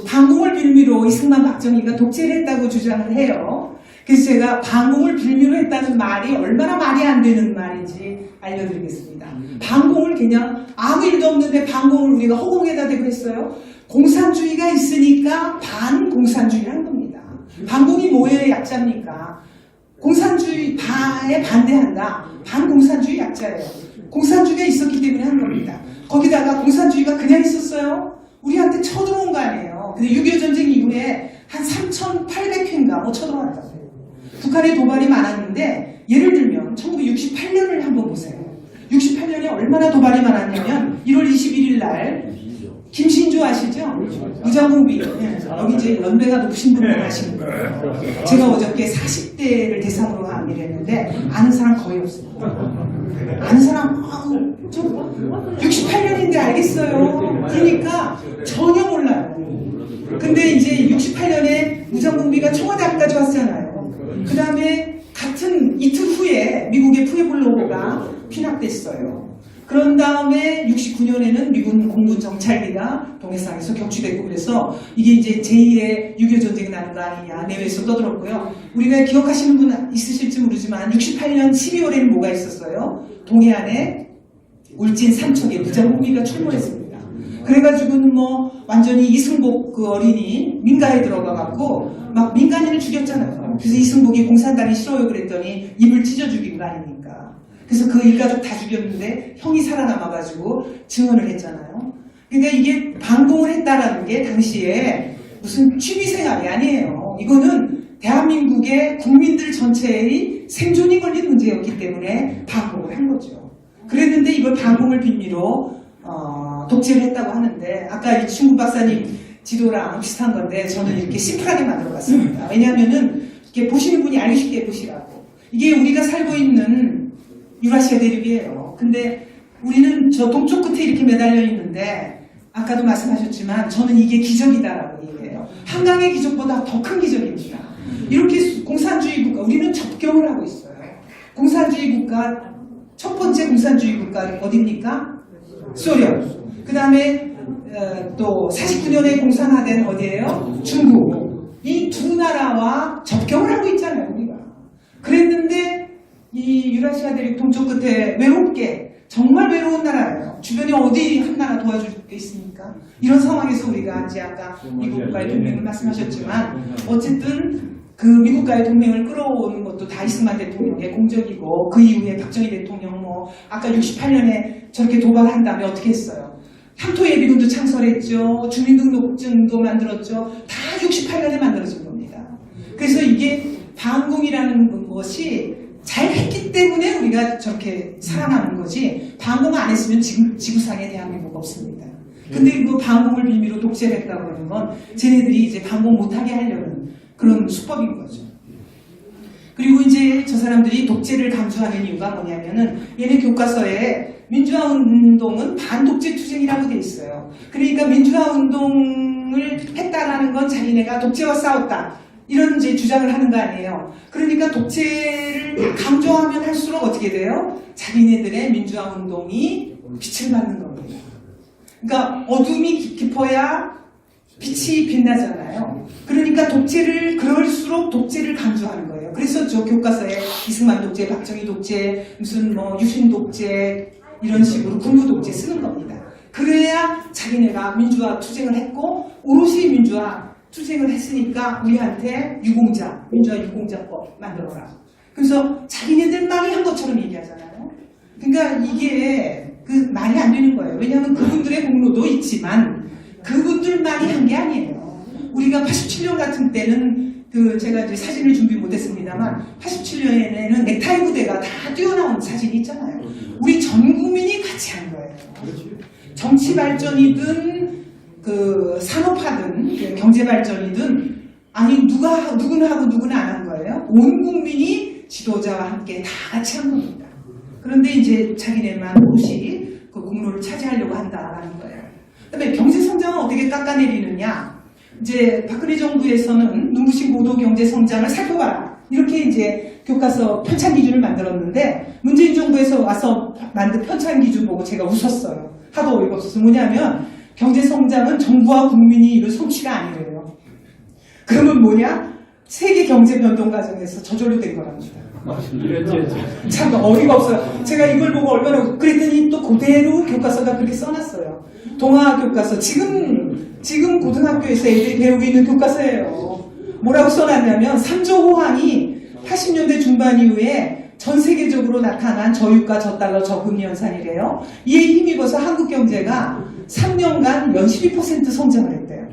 반공을 빌미로 이승만, 박정희가 독재를 했다고 주장을 해요. 그래서 제가 반공을 빌미로 했다는 말이 얼마나 말이 안 되는 말인지 알려드리겠습니다. 반공을 그냥 아무 일도 없는데 반공을 우리가 허공에다 대고 했어요. 공산주의가 있으니까 반공산주의를 한 겁니다. 반공이 뭐의 약자입니까? 공산주의에 반대한다. 반공산주의 약자예요. 공산주의가 있었기 때문에 한 겁니다. 거기다가 공산주의가 그냥 있었어요? 우리한테 쳐들어온 거 아니에요. 근데 6.25 전쟁 이후에 한 3,800회인가 뭐 쳐들어왔다고 해요. 북한에 도발이 많았는데 예를 들면 1968년을 한번 보세요. 68년에 얼마나 도발이 많았냐면 1월 21일 날 김신조 아시죠? 무장공비. 여기 이제 연배가 높으신 분들 아시는 거예요. 제가 어저께 40대를 대상으로 강의를 했는데 아는 사람 거의 없습니다. 아는 사람 68년인데 알겠어요. 그러니까 전혀 몰라요. 근데 이제 68년에 무장공비가 청와대 앞까지 왔잖아요. 그 다음에 같은 이틀 후에 미국의 푸에블로가 피납됐어요. 그런 다음에 69년에는 미군 공군 정찰기가 동해상에서 격추됐고 그래서 이게 이제 제1의 6.25 전쟁이 나는 거 아니냐 내외에서 떠들었고요. 우리가 기억하시는 분 있으실지 모르지만 68년 12월에는 뭐가 있었어요? 동해안에 울진 삼척에 무장공비가 출몰했습니다. 그래가지고는 뭐 완전히 이승복 그 어린이 민가에 들어가갖고 막 민간인을 죽였잖아요. 그래서 이승복이 공산당이 싫어요 그랬더니 입을 찢어 죽인 거 아닙니까? 그래서 그 일가족 다 죽였는데 형이 살아남아가지고 증언을 했잖아요. 그러니까 이게 반공을 했다라는 게 당시에 무슨 취미생활이 아니에요. 이거는 대한민국의 국민들 전체의 생존이 걸린 문제였기 때문에 반공을 한 거죠. 그랬는데 이걸 반공을 빌미로 독재를 했다고 하는데 아까 이 친구 박사님 지도랑 비슷한 건데 저는 이렇게 심플하게 만들어봤습니다. 왜냐하면은 이렇게 보시는 분이 알기 쉽게 보시라고. 이게 우리가 살고 있는 유라시아 대륙이에요. 근데 우리는 저 동쪽 끝에 이렇게 매달려 있는데 아까도 말씀하셨지만 저는 이게 기적이다라고 얘기해요. 한강의 기적보다 더 큰 기적입니다. 이렇게 공산주의 국가, 우리는 접경을 하고 있어요. 공산주의 국가, 첫 번째 공산주의 국가 어디입니까? 소련. 그 다음에 또 49년에 공산화된 어디예요? 중국. 이 두 나라와 접경을 하고 있잖아요, 우리가. 그랬는데 이 유라시아 대륙 동쪽 끝에 외롭게, 정말 외로운 나라예요. 주변에 어디 한 나라 도와줄 게 있습니까? 이런 상황에서 우리가 이제 아까 미국과의 동맹을 말씀하셨지만 어쨌든 그 미국과의 동맹을 끌어오는 것도 다 이승만 대통령의 공적이고 그 이후에 박정희 대통령 뭐 아까 68년에 저렇게 도발한 다음에 어떻게 했어요? 향토 예비군도 창설했죠. 주민등록증도 만들었죠. 다 68년에 만들어진 겁니다. 그래서 이게 반공이라는 것이 잘했기 때문에 우리가 저렇게 살아남은 거지 반공 안 했으면 지금 지구상에 대한민국 없습니다. 근데 그 반공을 빌미로 독재를 했다고 하는 건 쟤네들이 이제 반공 못하게 하려는 그런 수법인 거죠. 그리고 이제 저 사람들이 독재를 강조하는 이유가 뭐냐면은 얘네 교과서에 민주화 운동은 반독재 투쟁이라고 돼 있어요. 그러니까 민주화 운동을 했다라는 건 자기네가 독재와 싸웠다. 이런 이제 주장을 하는 거 아니에요. 그러니까 독재를 강조하면 할수록 어떻게 돼요? 자기네들의 민주화 운동이 빛을 받는 겁니다. 그러니까 어둠이 깊어야 빛이 빛나잖아요. 그러니까 독재를 그럴수록 독재를 강조하는 거예요. 그래서 저 교과서에 이승만 독재, 박정희 독재, 무슨 뭐 유신 독재 이런 식으로 군부 독재 쓰는 겁니다. 그래야 자기네가 민주화 투쟁을 했고 오롯이 민주화 투쟁을 했으니까 우리한테 유공자, 민주화 유공자법 만들어라. 그래서 자기네들만이 한 것처럼 얘기하잖아요. 그러니까 이게 그 말이 안 되는 거예요. 왜냐하면 그분들의 공로도 있지만 그분들만이 한 게 아니에요. 우리가 87년 같은 때는 그 제가 이제 사진을 준비 못했습니다만 87년에는 넥타이 부대가 다 뛰어나온 사진이 있잖아요. 우리 전 국민이 같이 한 거예요. 정치 발전이든 그 산업화든 경제 발전이든 아니 누구는 하고 누구는 안 한 거예요. 온 국민이 지도자와 함께 다 같이 한 겁니다. 그런데 이제 자기네만 오롯이 그 공로를 차지하려고 한다라는 거예요. 그다음에 경제 성장은 어떻게 깎아내리느냐? 이제 박근혜 정부에서는 눈부신 고도 경제 성장을 살펴봐라. 이렇게 이제 교과서 편찬 기준을 만들었는데 문재인 정부에서 와서 만든 편찬 기준 보고 제가 웃었어요. 하도 어이가 없어서 뭐냐면 경제 성장은 정부와 국민이 이룰 성취가 아니래요. 그러면 뭐냐? 세계 경제 변동 과정에서 저절로 된 거랍니다. 참 어이가 없어요. 제가 이걸 보고 얼마나 그랬더니 또 그대로 교과서가 그렇게 써놨어요. 동아 교과서 지금 고등학교에서 애들이 배우고 있는 교과서예요. 뭐라고 써놨냐면 3조 호황이 80년대 중반 이후에 전 세계적으로 나타난 저유가 저달러 저금리 현상이래요. 이에 힘입어서 한국 경제가 3년간 연 12% 성장을 했대요.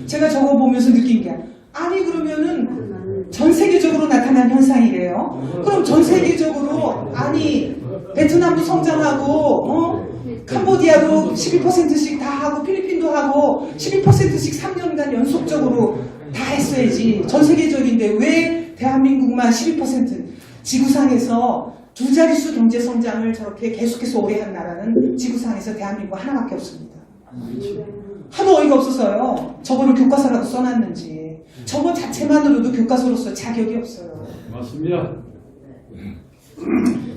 제가 저거 보면서 느낀 게 아니 그러면은 전 세계적으로 나타난 현상이래요. 그럼 전 세계적으로 아니 베트남도 성장하고 캄보디아도 12%씩 다 하고 필리핀도 하고 12%씩 3년간 연속적으로 다 했어야지. 전 세계적인데 왜 대한민국만 12% 지구상에서 두 자릿수 경제 성장을 저렇게 계속해서 오래 한 나라는 지구상에서 대한민국 하나밖에 없습니다. 하도 어이가 없어서요. 저거를 교과서라도 써놨는지. 저거 자체만으로도 교과서로서 자격이 없어요. 맞습니다.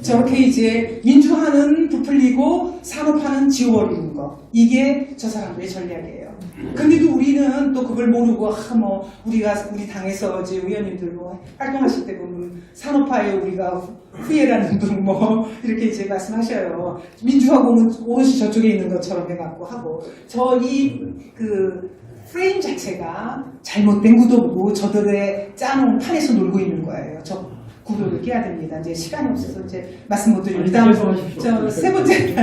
저렇게 이제 민주화는 부풀리고 산업화는 지워버리는 거. 이게 저 사람들의 전략이에요. 근데도 우리는 또 그걸 모르고 우리 당에서 이제 의원님들 활동하실 때 보면 산업화에 우리가 후예라는 등 이렇게 이제 말씀하셔요. 민주화공은 오롯이 저쪽에 있는 것처럼 해갖고 하고 그 프레임 자체가 잘못된 구도고 저들의 짜놓은 판에서 놀고 있는 거예요. 저 구도를 깨야 됩니다. 이제 시간이 없어서 이제 말씀 못 드리고 다음 저 세 번째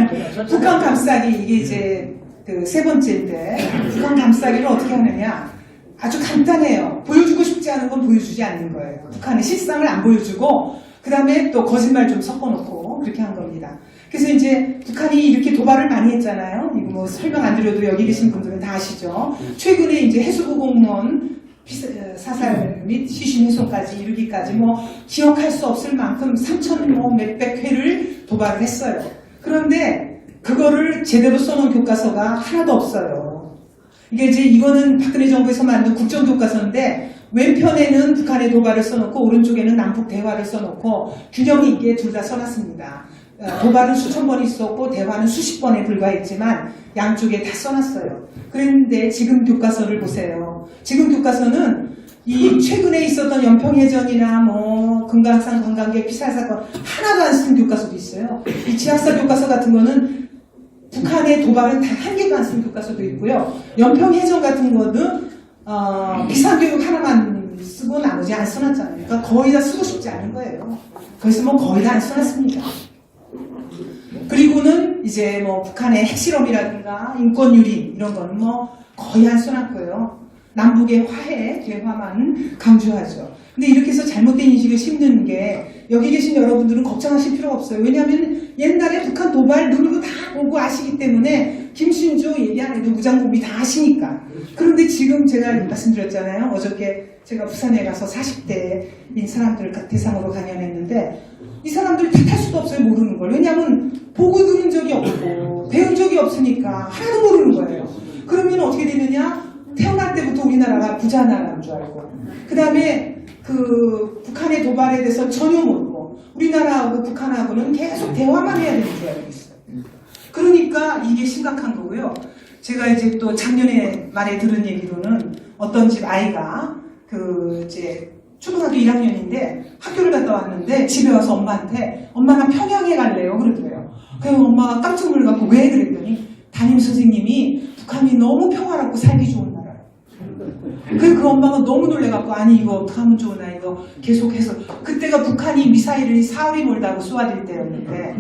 북한 감싸기 이게 이제 그 세 번째인데 북한 감싸기를 어떻게 하느냐 아주 간단해요. 보여주고 싶지 않은 건 보여주지 않는 거예요. 북한의 실상을 안 보여주고 그 다음에 또 거짓말 좀 섞어놓고 그렇게 한 겁니다. 그래서 이제 북한이 이렇게 도발을 많이 했잖아요. 이거 뭐 설명 안 드려도 여기 계신 분들은 다 아시죠. 최근에 이제 해수부 공무원 사살 및 시신훼손까지 이르기까지 뭐 기억할 수 없을 만큼 3,000 뭐 몇백 회를 도발을 했어요. 그런데 그거를 제대로 써놓은 교과서가 하나도 없어요. 이게 이제 이거는 박근혜 정부에서 만든 국정교과서인데 왼편에는 북한의 도발을 써놓고 오른쪽에는 남북 대화를 써놓고 균형 있게 둘 다 써놨습니다. 도발은 수천 번 있었고 대화는 수십 번에 불과했지만 양쪽에 다 써놨어요. 그런데 지금 교과서를 보세요. 지금 교과서는 이 최근에 있었던 연평해전이나 뭐 금강산 관광객 피살 사건 하나도 안 쓴 교과서도 있어요. 이 지학사 교과서 같은 거는 북한의 도발은 단 한 개도 안 쓴 교과서도 있고요. 연평해전 같은 거는 비상교육 하나만 쓰고 나머지 안 써놨잖아요. 그러니까 거의 다 쓰고 싶지 않은 거예요. 그래서 뭐 거의 다 안 써놨습니다. 그리고는 이제 뭐 북한의 핵실험이라든가 인권유린 이런 거는 뭐 거의 안 써놨고요. 남북의 화해, 대화만 강조하죠. 근데 이렇게 해서 잘못된 인식을 심는 게 여기 계신 여러분들은 걱정하실 필요가 없어요. 왜냐하면 옛날에 북한 도발 누르고 다 보고 아시기 때문에 김신조 얘기 안 해도 무장공비 다 아시니까. 그런데 지금 제가 말씀드렸잖아요. 어저께 제가 부산에 가서 40대인 사람들 대상으로 강연했는데 이 사람들이 탓할 수도 없어요. 모르는 걸. 왜냐하면 보고 들은 적이 없고 배운 적이 없으니까 하나도 모르는 거예요. 그러면 어떻게 되느냐? 태어날 때부터 우리나라가 부자 나라인 줄 알고 그 다음에 그 북한의 도발에 대해서 전혀 모르고 우리나라하고 북한하고는 계속 대화만 해야 되는 줄 알고 있어요. 그러니까 이게 심각한 거고요. 제가 이제 또 작년에 말에 들은 얘기로는 어떤 집 아이가 그 이제 초등학교 1학년인데 학교를 갔다 왔는데 집에 와서 엄마한테 엄마가 평양에 갈래요 그러더래요. 그래서 엄마가 깜짝 놀라고 왜 그랬더니 담임 선생님이 북한이 너무 평화롭고 살기 좋은 나라. 그 엄마가 너무 놀래갖고 아니 이거 어떡하면 좋으나 이거 계속해서 그때가 북한이 미사일을 사흘이 멀다고 쏘아댈 때였는데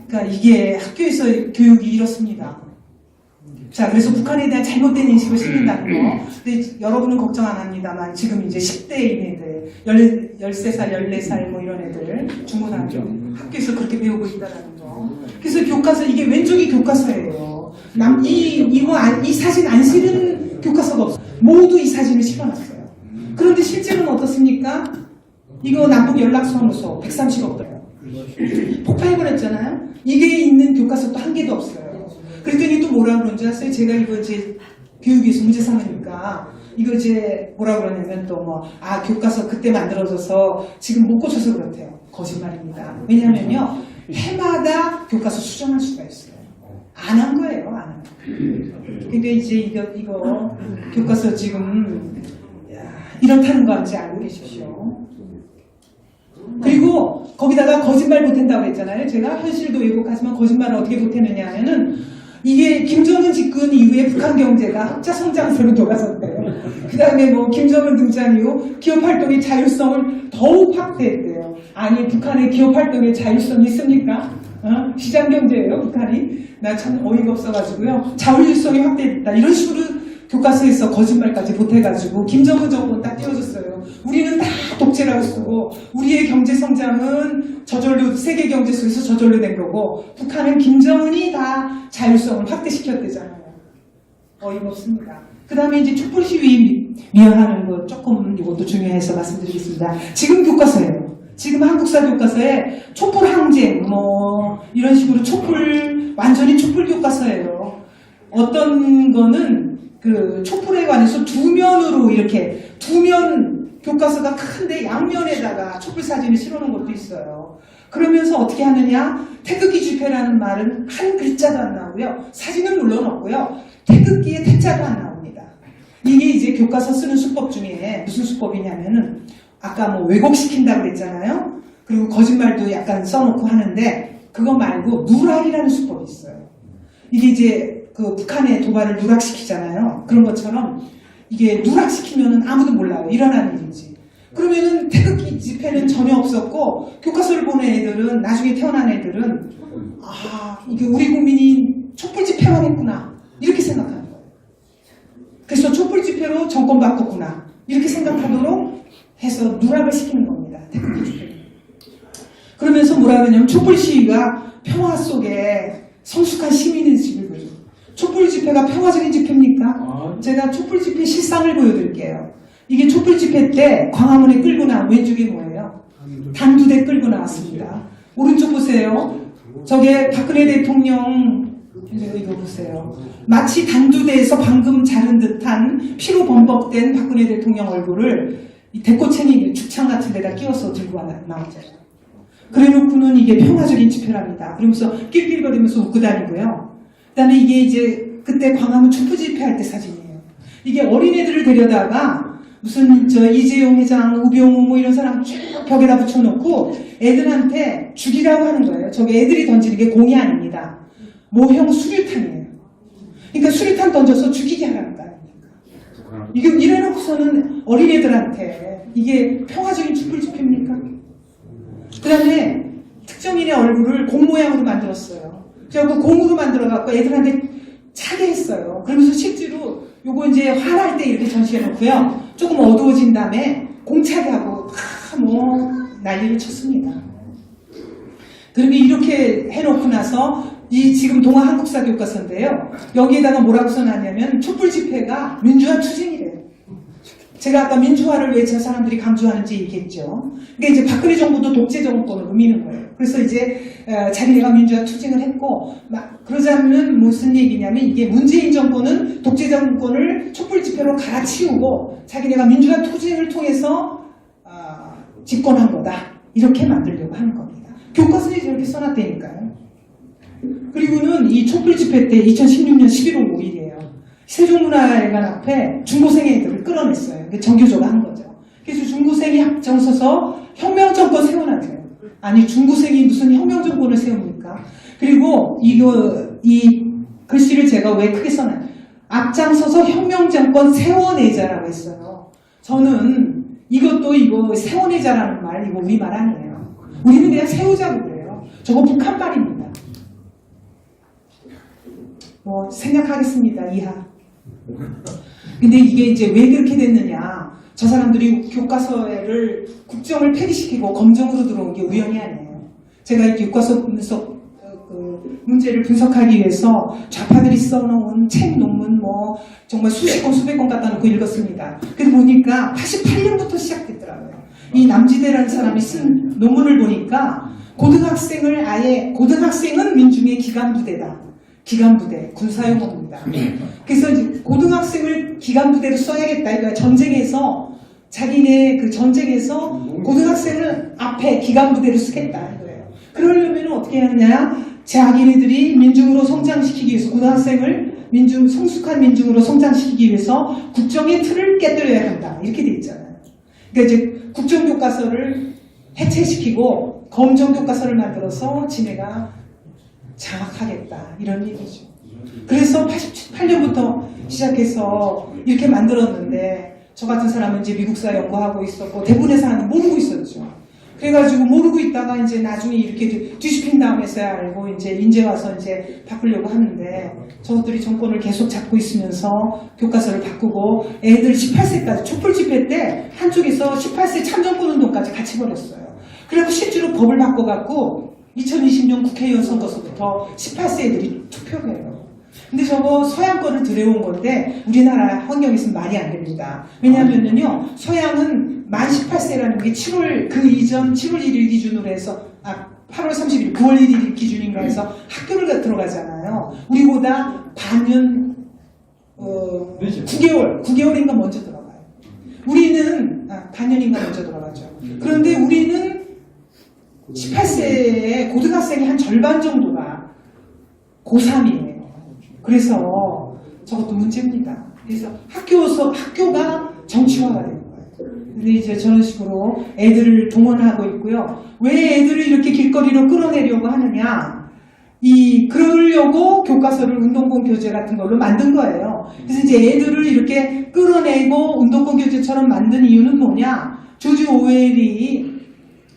그러니까 이게 학교에서 교육이 이렇습니다. 자 그래서 북한에 대한 잘못된 인식을 심는다는 거. 근데 여러분은 걱정 안 합니다만 지금 이제 10대인 애들 13살 14살 뭐 이런 애들 중고등학교 학교에서 그렇게 배우고 있다는 거. 그래서 교과서 이게 왼쪽이 교과서예요. 이 사진 안 실은 교과서가 없어요. 모두 이 사진을 실어놨어요. 그런데 실제로는 어떻습니까? 이거 남북 연락사무소 130억 들어요. 폭발해버렸잖아요. 이게 있는 교과서도 한 개도 없어요. 그랬더니 또 뭐라 그런 줄 아세요? 제가 이거 이제 교육에서 문제 삼으니까 이거 이제 뭐라 그러냐면 또 뭐 교과서 그때 만들어져서 지금 못 고쳐서 그렇대요. 거짓말입니다. 왜냐면요 해마다 교과서 수정할 수가 있어요. 안 한 거예요, 안 한 거. 근데 이제 이거 교과서 지금 이렇다는 거 아닌지 알고 계십시오. 그리고 거기다가 거짓말 보탠다고 했잖아요. 제가 현실도 왜곡하지만 거짓말을 어떻게 보태느냐 하면은 이게 김정은 집권 이후에 북한 경제가 흑자 성장세로 돌아섰대요. 그 다음에 뭐 김정은 등장 이후 기업활동의 자율성을 더욱 확대했대요. 아니 북한의 기업활동의 자율성이 있습니까? 시장 경제예요 북한이. 나 참 어이가 없어가지고요. 자율성이 확대됐다. 이런 식으로 교과서에서 거짓말까지 보태가지고 김정은 정권 딱 띄워줬어요. 우리는 다 독재라고 쓰고 우리의 경제 성장은 저절로 세계 경제 속에서 저절로 된 거고 북한은 김정은이 다 자율성을 확대시켰대잖아요. 어이가 없습니다. 그 다음에 이제 촛불 시위 미화하는 거 조금 이것도 중요해서 말씀드리겠습니다. 지금 교과서예요. 지금 한국사 교과서에 촛불 항쟁 뭐 이런 식으로 완전히 촛불 교과서예요. 어떤 거는 그 촛불에 관해서 두 면으로 이렇게 두면 교과서가 큰데 양면에다가 촛불 사진을 실어놓은 것도 있어요. 그러면서 어떻게 하느냐? 태극기 집회라는 말은 한 글자도 안 나오고요. 사진은 물론 없고요. 태극기에 태자도 안 나옵니다. 이게 이제 교과서 쓰는 수법 중에 무슨 수법이냐면은 아까 뭐 왜곡시킨다고 그랬잖아요. 그리고 거짓말도 약간 써놓고 하는데 그거 말고 누락이라는 수법이 있어요. 이게 이제 그 북한의 도발을 누락시키잖아요. 그런 것처럼 이게 누락시키면은 아무도 몰라요. 일어나는 일인지. 그러면은 태극기 집회는 전혀 없었고 교과서를 보는 애들은 나중에 태어난 애들은 이게 우리 국민이 촛불 집회만 했구나 이렇게 생각하는 거예요. 그래서 촛불 집회로 정권 바꿨구나 이렇게 생각하도록 해서 누락을 시키는 겁니다. 태극기 집회. 그러면서 뭐라 그러냐면 촛불 시위가 평화 속에 성숙한 시민의 집을 그려. 촛불 집회가 평화적인 집회입니까? 제가 촛불 집회 실상을 보여드릴게요. 이게 촛불 집회 때 광화문에 끌고 나온 왼쪽이 뭐예요? 단두대 끌고 나왔습니다. 오른쪽 보세요. 저게 박근혜 대통령 이거 보세요. 마치 단두대에서 방금 자른 듯한 피로 범벅된 박근혜 대통령 얼굴을 이 대꼬챙이 죽창 같은 데다 끼워서 들고 나왔잖아요. 그래놓고는 이게 평화적인 집회랍니다. 그러면서 낄낄거리면서 웃고 다니고요. 그 다음에 이게 이제 그때 광화문 촛불 집회할 때 사진이에요. 이게 어린애들을 데려다가 무슨 이재용 회장, 우병우 뭐 이런 사람 쭉 벽에다 붙여놓고 애들한테 죽이라고 하는 거예요. 저게 애들이 던지는 게 공이 아닙니다. 모형 수류탄이에요. 그러니까 수류탄 던져서 죽이게 하라는 거 아닙니까? 이게 이래놓고서는 어린애들한테 이게 평화적인 촛불 집회입니까? 그 다음에 특정인의 얼굴을 공 모양으로 만들었어요. 그래서 공으로 만들어갖고 애들한테 차게 했어요. 그러면서 실제로 요거 이제 화날 때 이렇게 전시해놓고요. 조금 어두워진 다음에 공차게 하고 뭐 난리를 쳤습니다. 그러면 이렇게 해놓고 나서 이 지금 동아 한국사 교과서인데요. 여기에다가 뭐라고 써놨냐면 촛불 집회가 민주화 투쟁이래요. 제가 아까 민주화를 왜 저 사람들이 강조하는지 얘기했죠. 그러니까 이제 박근혜 정부도 독재 정권을 의미는 거예요. 그래서 이제 자기네가 민주화 투쟁을 했고 막 그러자면 무슨 얘기냐면 이게 문재인 정권은 독재 정권을 촛불 집회로 갈아치우고 자기네가 민주화 투쟁을 통해서 집권한 거다. 이렇게 만들려고 하는 겁니다. 교과서에 저렇게 써놨다니까요. 그리고는 이 촛불 집회 때 2016년 11월 5일이에요. 세종문화회관 앞에 중고생 애들을 끌어냈어요. 정교조가 한 거죠. 그래서 중고생이 앞장서서 혁명정권 세워놨대요. 아니 중고생이 무슨 혁명정권을 세웁니까? 그리고 이 글씨를 제가 왜 크게 써놨냐면 앞장서서 혁명정권 세워내자라고 했어요. 저는 이것도 이거 세워내자라는 말 이거 우리 말 아니에요. 우리는 그냥 세우자고 그래요. 저거 북한 말입니다. 뭐 생략하겠습니다. 이하. 근데 이게 이제 왜 그렇게 됐느냐. 저 사람들이 교과서를 국정을 폐기시키고 검정으로 들어온 게 우연이 아니에요. 제가 이 교과서 분석 문제를 분석하기 위해서 좌파들이 써놓은 책, 논문 뭐 정말 수십 권, 수백 권 갖다 놓고 읽었습니다. 그래서 보니까 88년부터 시작됐더라고요. 이 남지대라는 사람이 쓴 논문을 보니까 고등학생을 아예 고등학생은 민중의 기간부대다. 기간부대, 군사용어입니다. 그래서 이제 고등학생을 기간부대로 써야겠다. 그러니까 전쟁에서 자기네 그 전쟁에서 고등학생을 앞에 기간부대로 쓰겠다 이거예요. 그러려면 어떻게 하느냐? 자기네들이 민중으로 성장시키기 위해서 고등학생을 성숙한 민중으로 성장시키기 위해서 국정의 틀을 깨뜨려야 한다. 이렇게 돼 있잖아요. 그러니까 이제 국정교과서를 해체시키고 검정교과서를 만들어서 지네가 장악하겠다 이런 얘기죠. 그래서 88년부터 시작해서 이렇게 만들었는데 저 같은 사람은 이제 미국사 연구하고 있었고 대부분의 사람은 모르고 있었죠. 그래가지고 모르고 있다가 이제 나중에 이렇게 뒤집힌 다음에서야 알고 이제 와서 이제 바꾸려고 하는데 저것들이 정권을 계속 잡고 있으면서 교과서를 바꾸고 애들 18세까지 촛불 집회 때 한쪽에서 18세 참정권운동까지 같이 벌였어요. 그리고 실제로 법을 바꿔갖고 2020년 국회의원 선거서부터 18세 애들이 투표를 해요. 근데 저거 서양 거를 들여온 건데 우리나라 환경에서는 말이 안 됩니다. 왜냐하면요 서양은 만 18세라는 게 7월 그 이전 7월 1일 기준으로 해서 8월 30일 9월 1일 기준인가 해서 학교를 들어가잖아요. 우리보다 반년 9개월인가 먼저 들어가요. 우리는 반년인가 먼저 들어가죠. 그런데 우리는 18세에 고등학생의 한 절반 정도가 고3이에요. 그래서 저것도 문제입니다. 그래서 학교가 정치화가 되는 거예요. 근데 이제 저런 식으로 애들을 동원하고 있고요. 왜 애들을 이렇게 길거리로 끌어내려고 하느냐? 그러려고 교과서를 운동권 교재 같은 걸로 만든 거예요. 그래서 이제 애들을 이렇게 끌어내고 운동권 교재처럼 만든 이유는 뭐냐? 조지 오웰이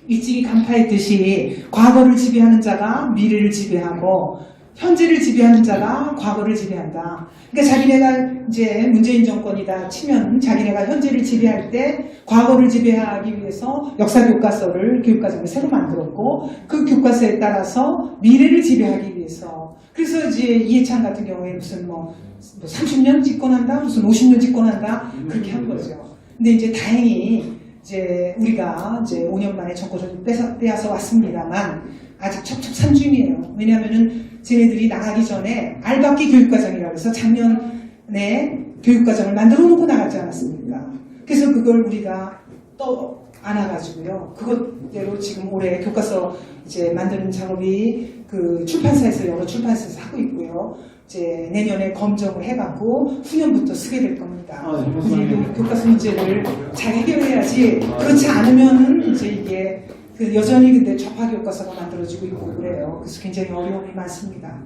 일찍이 간파했듯이 과거를 지배하는 자가 미래를 지배하고 현재를 지배하는 자가 과거를 지배한다. 그러니까 자기네가 이제 문재인 정권이다 치면 자기네가 현재를 지배할 때 과거를 지배하기 위해서 역사 교과서를 교육과정을 새로 만들었고 그 교과서에 따라서 미래를 지배하기 위해서 그래서 이제 이해찬 같은 경우에 무슨 뭐 30년 집권한다 무슨 50년 집권한다 그렇게 한 거죠. 근데 이제 다행히 이제 우리가 이제 5년 만에 정권을 빼앗아 왔습니다만 아직 첩첩산중이에요. 왜냐하면은 쟤네들이 나가기 전에 알박기 교육과정이라고 해서 작년에 교육과정을 만들어 놓고 나갔지 않았습니까? 그래서 그걸 우리가 또 안아가지고요. 그것대로 지금 올해 교과서 이제 만드는 작업이 그 출판사에서 여러 출판사에서 하고 있고요. 이제 내년에 검정을 해갖고 후년부터 쓰게 될 겁니다. 우리 교과서 문제를 잘 해결해야지. 그렇지 않으면은 이제 이게 그 여전히 근데 좌파 교과서가 만들어지고 있고 그래요. 그래서 굉장히 어려움이 많습니다.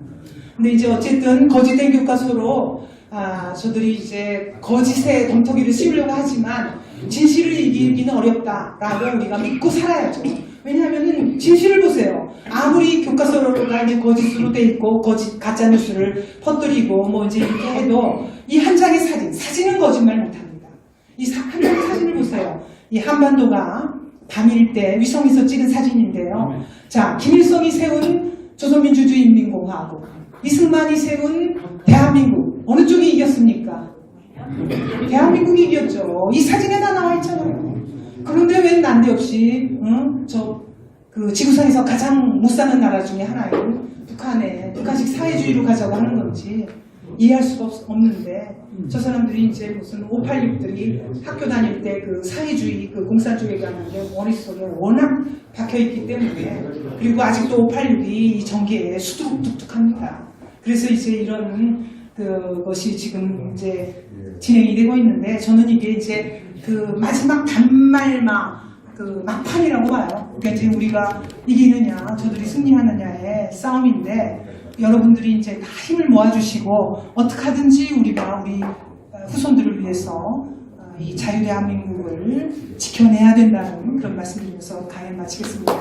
근데 이제 어쨌든 거짓된 교과서로 저들이 이제 거짓의 덤터기를 씌우려고 하지만 진실을 이기기는 어렵다라고 우리가 믿고 살아야죠. 왜냐하면은 진실을 보세요. 아무리 교과서가 이제 거짓으로 돼 있고 가짜 뉴스를 퍼뜨리고 뭐 이제 이렇게 해도 이 한 장의 사진은 거짓말 못합니다. 이 한 장의 사진을 보세요. 이 한반도가 밤일 때 위성에서 찍은 사진인데요. 자, 김일성이 세운 조선민주주의인민공화국, 이승만이 세운 대한민국 어느 쪽이 이겼습니까? 대한민국이 이겼죠. 이 사진에 다 나와 있잖아요. 그런데 왜 난데없이 그 지구상에서 가장 못 사는 나라 중에 하나예요. 북한식 사회주의로 가자고 하는 건지 이해할 수가 없는데 저 사람들이 이제 무슨 586들이 학교 다닐 때 그 사회주의, 그 공산주의에 관한 게 머릿속에 워낙 박혀있기 때문에 그리고 아직도 586이 이 전기에 수두룩뚝뚝합니다. 그래서 이제 이런 그것이 지금 이제 진행이 되고 있는데 저는 이게 이제 그 마지막 그 막판이라고 봐요. 그러니까 이제 우리가 이기느냐, 저들이 승리하느냐의 싸움인데 여러분들이 이제 다 힘을 모아주시고 어떻게 하든지 우리가 우리 후손들을 위해서 이 자유대한민국을 지켜내야 된다는 그런 말씀드리면서 강연 마치겠습니다.